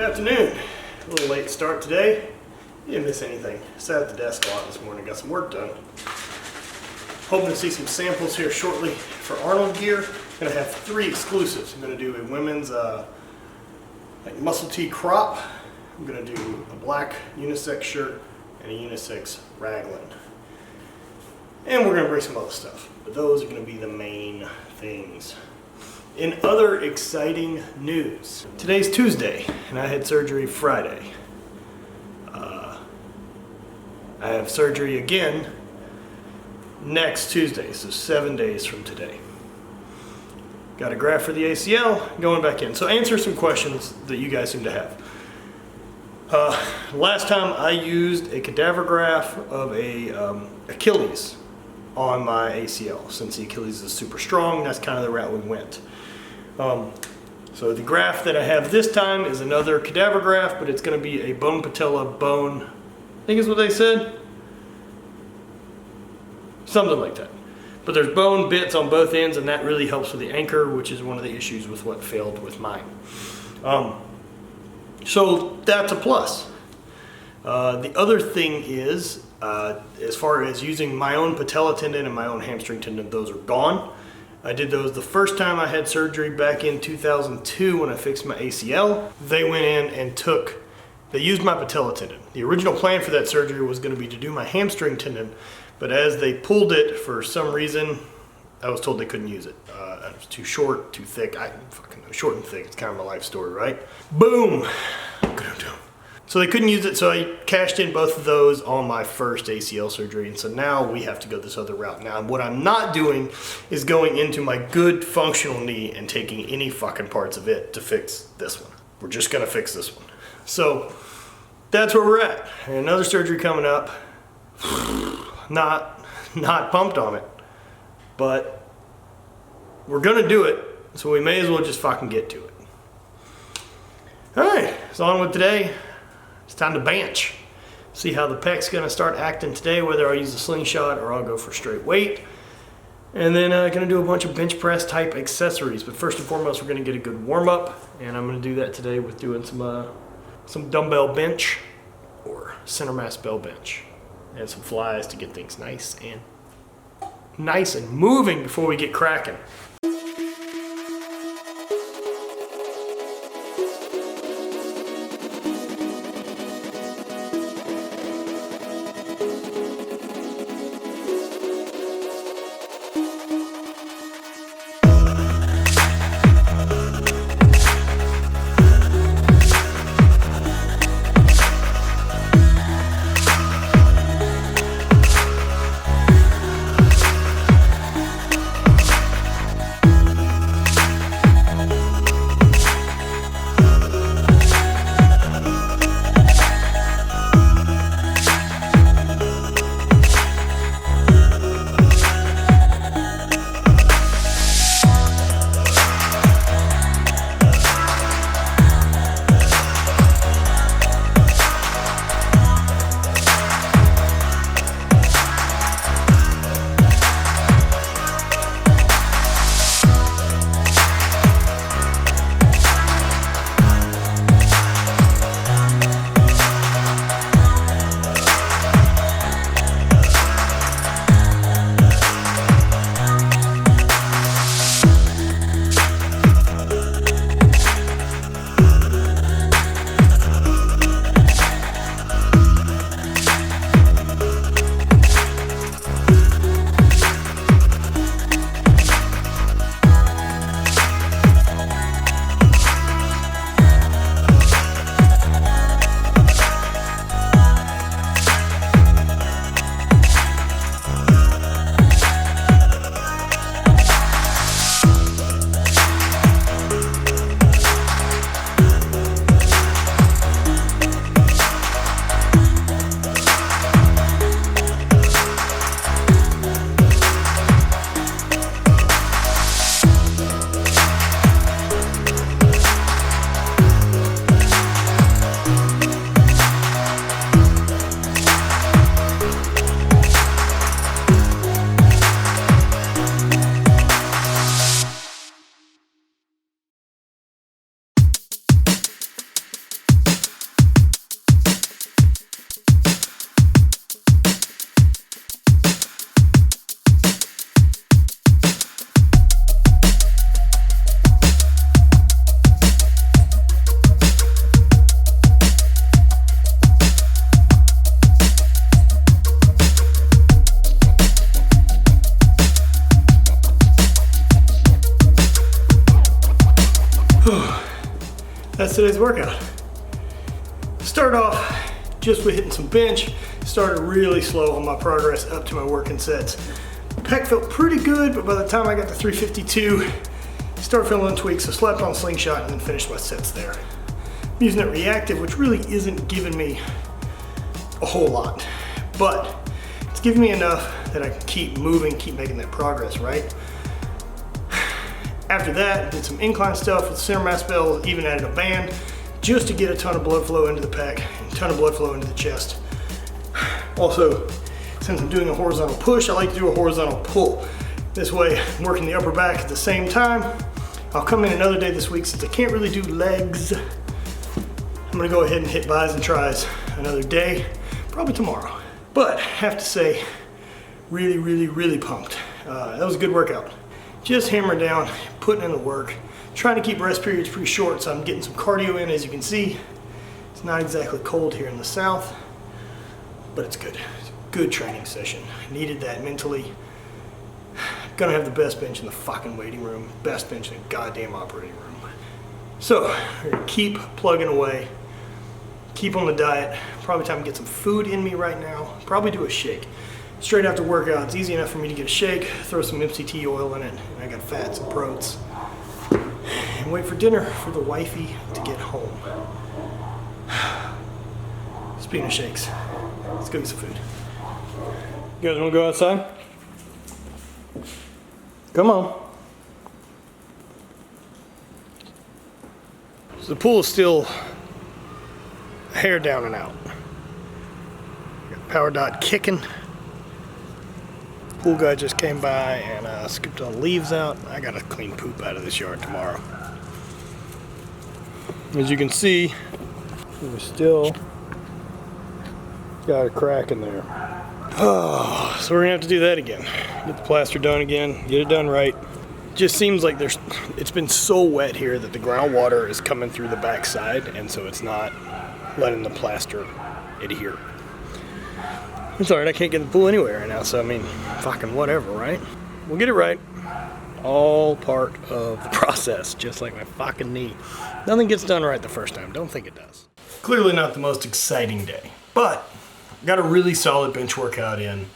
Afternoon. A little late start today. Didn't miss anything. Sat at the desk a lot this morning, got some work done. Hoping to see some samples here shortly for Arnold gear. Gonna have 3 exclusives. I'm gonna do a women's muscle tee crop. I'm gonna do a black unisex shirt and a unisex raglan. And we're gonna bring some other stuff, but those are gonna be the main things. In other exciting news, today's Tuesday and I had surgery Friday. I have surgery again next Tuesday, so 7 days from today. Got a graft for the ACL, going back in. So answer some questions that you guys seem to have. Last time I used a cadaver graft of a Achilles on my ACL. Since the Achilles is super strong, that's kind of the route we went. So the graft that I have this time is another cadaver graft, but it's going to be a bone patella bone, I think is what they said. Something like that. But there's bone bits on both ends, and that really helps with the anchor, which is one of the issues with what failed with mine. So that's a plus. The other thing is, as far as using my own patella tendon and my own hamstring tendon, those are gone. I did those the first time I had surgery back in 2002 when I fixed my ACL. They went in and they used my patella tendon. The original plan for that surgery was going to be to do my hamstring tendon, but as they pulled it for some reason, I was told they couldn't use it. It was too short, too thick. I fucking know, short and thick, it's kind of my life story, right? Boom! So they couldn't use it, so I cashed in both of those on my first ACL surgery, and so now we have to go this other route. Now, what I'm not doing is going into my good functional knee and taking any fucking parts of it to fix this one. We're just gonna fix this one. So that's where we're at. And another surgery coming up. Not pumped on it, but we're gonna do it, so we may as well just fucking get to it. All right, so on with today. It's time to bench. See how the pec's gonna start acting today, whether I use a slingshot or I'll go for straight weight. And then gonna do a bunch of bench press type accessories. But first and foremost, we're gonna get a good warm up, and I'm gonna do that today with doing some dumbbell bench or center mass bell bench and some flies to get things nice and moving before we get cracking. workout. Start off just with hitting some bench. Started really slow on my progress up to my working sets. Pec felt pretty good, but by the time I got to 352, started feeling tweaks, so slapped on slingshot and then finished my sets there. I'm using it reactive, which really isn't giving me a whole lot, but it's giving me enough that I can keep moving, keep making that progress, right? After that, did some incline stuff with center mass bells, even added a band just to get a ton of blood flow into the pec, and a ton of blood flow into the chest. Also, since I'm doing a horizontal push, I like to do a horizontal pull. This way, I'm working the upper back at the same time. I'll come in another day this week since I can't really do legs. I'm gonna go ahead and hit bis and tris another day, probably tomorrow. But I have to say, really pumped. That was a good workout. Just hammering down, putting in the work, trying to keep rest periods pretty short so I'm getting some cardio in. As you can see, it's not exactly cold here in the south, but it's good. It's a good training session. Needed that mentally. Gonna have the best bench in the fucking waiting room, best bench in the goddamn operating room. So, we're gonna keep plugging away, keep on the diet. Probably time to get some food in me right now. Probably do a shake. Straight after workout, it's easy enough for me to get a shake, throw some MCT oil in it, and I got fats and proteins. And wait for dinner for the wifey to get home. Speaking of shakes, let's go get some food. You guys wanna go outside? Come on. So the pool is still a hair down and out. Got power dot kicking. Pool guy just came by and scooped all the leaves out. I gotta clean poop out of this yard tomorrow. As you can see, we still got a crack in there. Oh, so we're gonna have to do that again. Get the plaster done again, get it done right. Just seems like it's been so wet here that the groundwater is coming through the backside, and so it's not letting the plaster adhere. It's alright, I can't get the pool anywhere right now, so I mean, fucking whatever, right? We'll get it right. All part of the process, just like my fucking knee. Nothing gets done right the first time, don't think it does. Clearly not the most exciting day, but got a really solid bench workout in.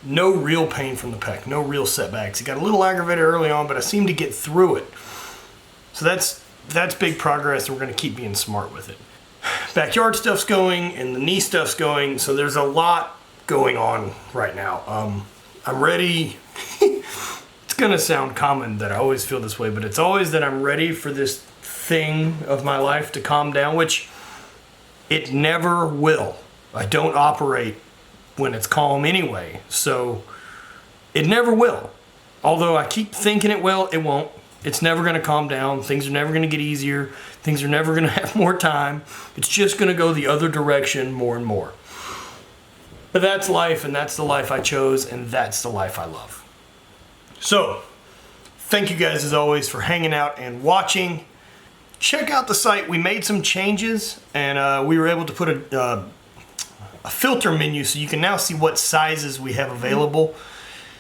No real pain from the pec, no real setbacks. It got a little aggravated early on, but I seemed to get through it. So that's big progress, and we're gonna keep being smart with it. Backyard stuff's going, and the knee stuff's going, so there's a lot going on right now. I'm ready. It's gonna sound common that I always feel this way, but it's always that I'm ready for this thing of my life to calm down, which it never will. I don't operate when it's calm anyway, so it never will. Although I keep thinking it will, it won't. It's never gonna calm down. Things are never gonna get easier. Things are never gonna have more time. It's just gonna go the other direction more and more. But that's life, and that's the life I chose, and that's the life I love. So, thank you guys as always for hanging out and watching. Check out the site. We made some changes, and we were able to put a filter menu so you can now see what sizes we have available.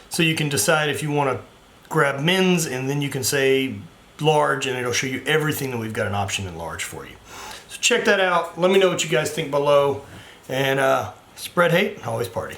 So you can decide if you want to grab men's, and then you can say large, and it'll show you everything that we've got an option in large for you. So check that out. Let me know what you guys think below, and spread hate, always party.